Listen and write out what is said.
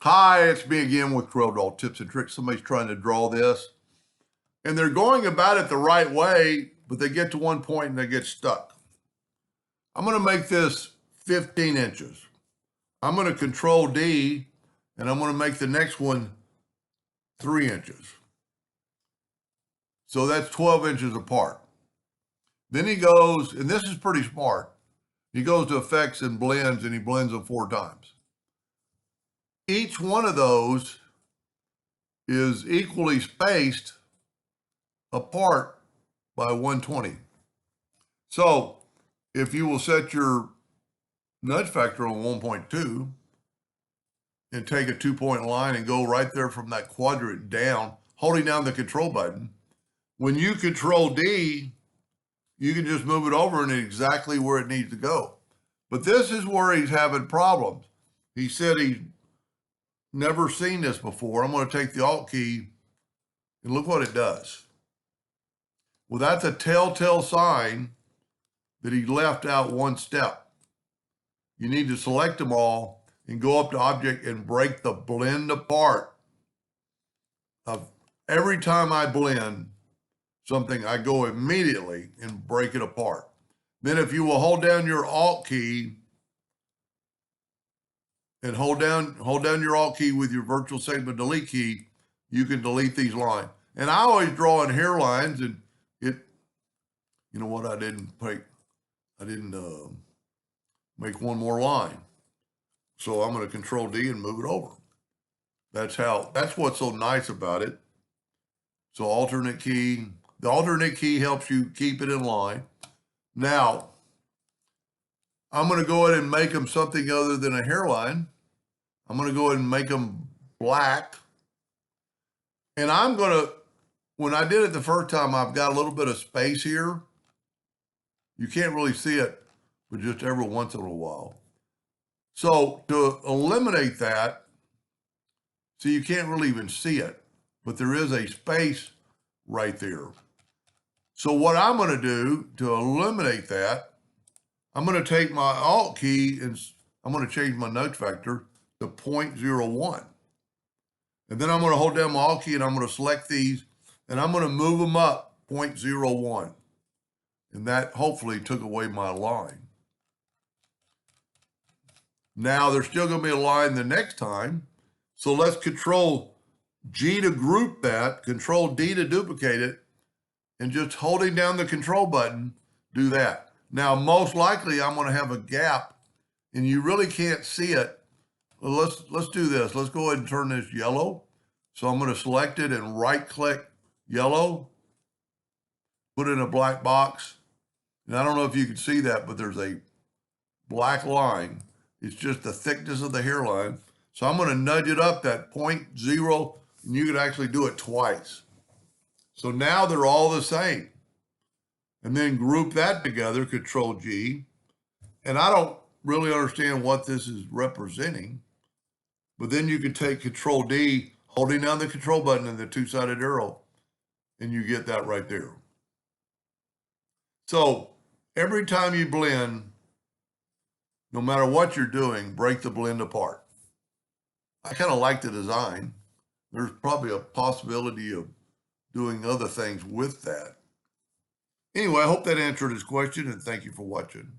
Hi, it's me again with Corel Tips and Tricks. Somebody's trying to draw this, and they're going about it the right way, but they get to one point and they get stuck. I'm going to make this 15 inches. I'm going to Control D, and I'm going to make the next one 3 inches. So that's 12 inches apart. Then he goes, and this is pretty smart, he goes to Effects and Blends, and he blends them 4 times. Each one of those is equally spaced apart by 120. So if you will set your nudge factor on 1.2 and take a 2-point line and go right there from that quadrant down, holding down the control button, when you Control D, you can just move it over and exactly where it needs to go. But this is where he's having problems. He said he's never seen this before. I'm going to take the Alt key and look what it does. Well, that's a telltale sign that he left out one step. You need to select them all and go up to Object and break the blend apart. Every time I blend something, I go immediately and break it apart. Then if you will hold down your Alt key and hold down your Alt key with your virtual segment delete key, you can delete these lines. And I always draw in hairlines, and you know what, I didn't make one more line. So I'm going to Control D and move it over. That's what's so nice about it. So alternate key, the alternate key helps you keep it in line. Now, I'm going to go ahead and make them something other than a hairline. I'm going to go ahead and make them black. And I'm going to, when I did it the first time, I've got a little bit of space here. You can't really see it, but just every once in a while. So to eliminate that, so you can't really even see it, but there is a space right there. So what I'm going to do to eliminate that, I'm going to take my Alt key and I'm going to change my nudge factor to 0.01. And then I'm going to hold down my Alt key and I'm going to select these and I'm going to move them up 0.01. And that hopefully took away my line. Now there's still going to be a line the next time. So let's Control G to group that, Control D to duplicate it, and just holding down the control button, do that. Now, most likely I'm going to have a gap and you really can't see it. Well, let's do this. Let's go ahead and turn this yellow. So I'm going to select it and right click yellow, put it in a black box. And I don't know if you can see that, but there's a black line. It's just the thickness of the hairline. So I'm going to nudge it up that 0.0, and you can actually do it twice. So now they're all the same. And then group that together, Control G. And I don't really understand what this is representing, but then you can take Control D, holding down the control button and the two-sided arrow, and you get that right there. So every time you blend, no matter what you're doing, break the blend apart. I kind of like the design. There's probably a possibility of doing other things with that. Anyway, I hope that answered his question, and thank you for watching.